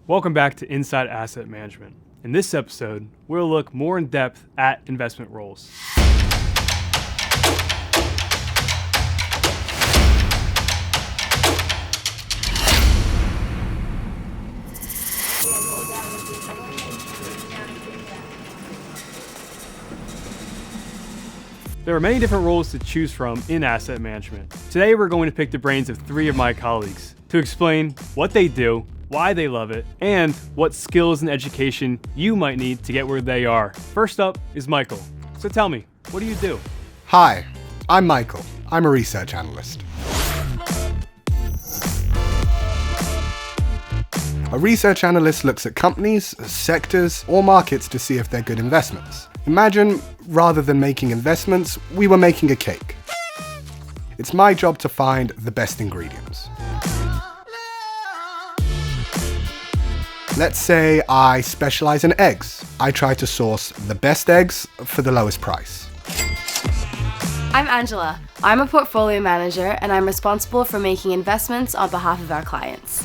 Welcome back to Inside Asset Management. In this episode, we'll look more in depth at investment roles. There are many different roles to choose from in asset management. Today we're going to pick the brains of 3 of my colleagues to explain what they do, why they love it, and what skills and education you might need to get where they are. First up is Michael. So tell me, what do you do? Hi, I'm Michael. I'm a research analyst. A research analyst looks at companies, sectors, or markets to see if they're good investments. Imagine, rather than making investments, we were making a cake. It's my job to find the best ingredients. Let's say I specialize in eggs. I try to source the best eggs for the lowest price. I'm Angela. I'm a portfolio manager and I'm responsible for making investments on behalf of our clients.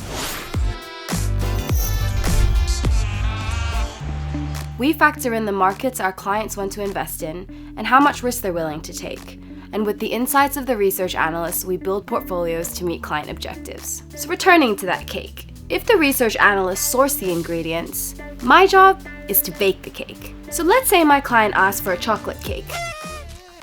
We factor in the markets our clients want to invest in and how much risk they're willing to take. And with the insights of the research analysts, we build portfolios to meet client objectives. So returning to that cake, if the research analysts source the ingredients, my job is to bake the cake. So let's say my client asks for a chocolate cake.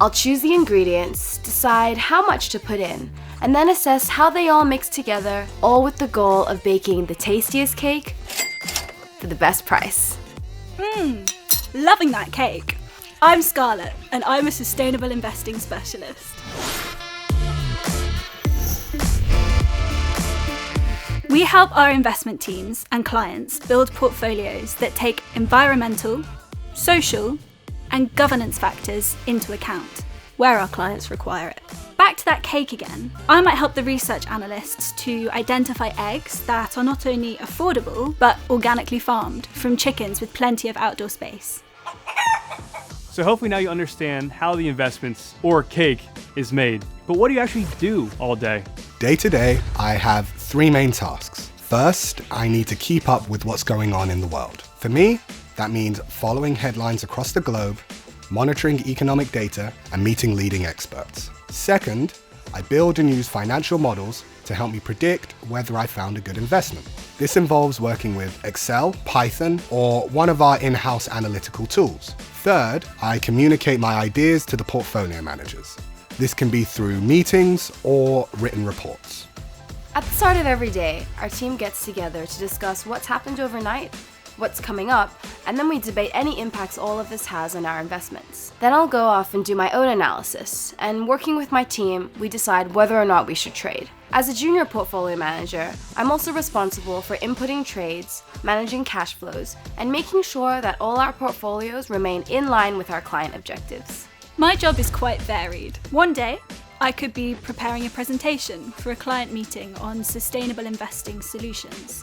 I'll choose the ingredients, decide how much to put in, and then assess how they all mix together, all with the goal of baking the tastiest cake for the best price. Loving that cake. I'm Scarlett, and I'm a sustainable investing specialist. We help our investment teams and clients build portfolios that take environmental, social, and governance factors into account, where our clients require it. Back to that cake again, I might help the research analysts to identify eggs that are not only affordable, but organically farmed from chickens with plenty of outdoor space. So hopefully now you understand how the investments or cake is made. But what do you actually do all day? Day to day, I have 3 main tasks. First, I need to keep up with what's going on in the world. For me, that means following headlines across the globe, monitoring economic data, and meeting leading experts. Second, I build and use financial models to help me predict whether I found a good investment. This involves working with Excel, Python, or one of our in-house analytical tools. Third, I communicate my ideas to the portfolio managers. This can be through meetings or written reports. At the start of every day, our team gets together to discuss what's happened overnight, what's coming up, and then we debate any impacts all of this has on our investments. Then I'll go off and do my own analysis, and working with my team, we decide whether or not we should trade. As a junior portfolio manager, I'm also responsible for inputting trades, managing cash flows, and making sure that all our portfolios remain in line with our client objectives. My job is quite varied. One day, I could be preparing a presentation for a client meeting on sustainable investing solutions.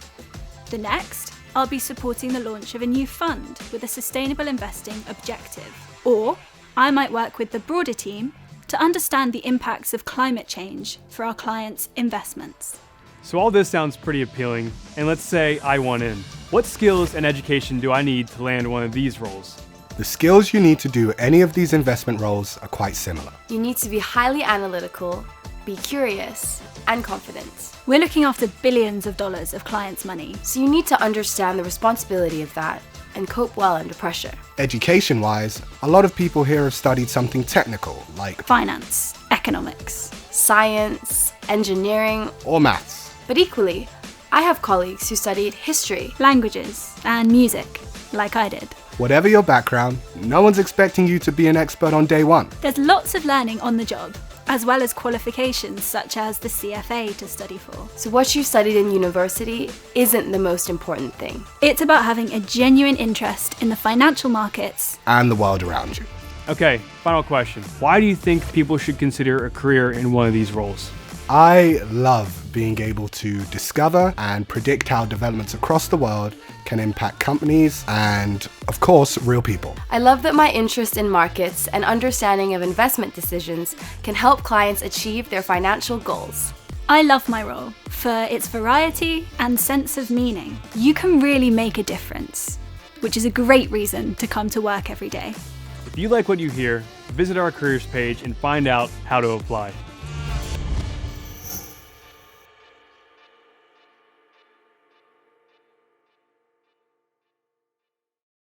The next, I'll be supporting the launch of a new fund with a sustainable investing objective. Or I might work with the broader team to understand the impacts of climate change for our clients' investments. So all this sounds pretty appealing, and let's say I want in. What skills and education do I need to land one of these roles? The skills you need to do any of these investment roles are quite similar. You need to be highly analytical, be curious, and confident. We're looking after billions of dollars of clients' money. So you need to understand the responsibility of that and cope well under pressure. Education-wise, a lot of people here have studied something technical, like Finance, economics, science, engineering, or maths. But equally, I have colleagues who studied history, languages, and music, like I did. Whatever your background, no one's expecting you to be an expert on day one. There's lots of learning on the job, as well as qualifications such as the CFA to study for. So what you studied in university isn't the most important thing. It's about having a genuine interest in the financial markets and the world around you. Okay, final question. Why do you think people should consider a career in one of these roles? I love being able to discover and predict how developments across the world can impact companies and, of course, real people. I love that my interest in markets and understanding of investment decisions can help clients achieve their financial goals. I love my role for its variety and sense of meaning. You can really make a difference, which is a great reason to come to work every day. If you like what you hear, visit our careers page and find out how to apply.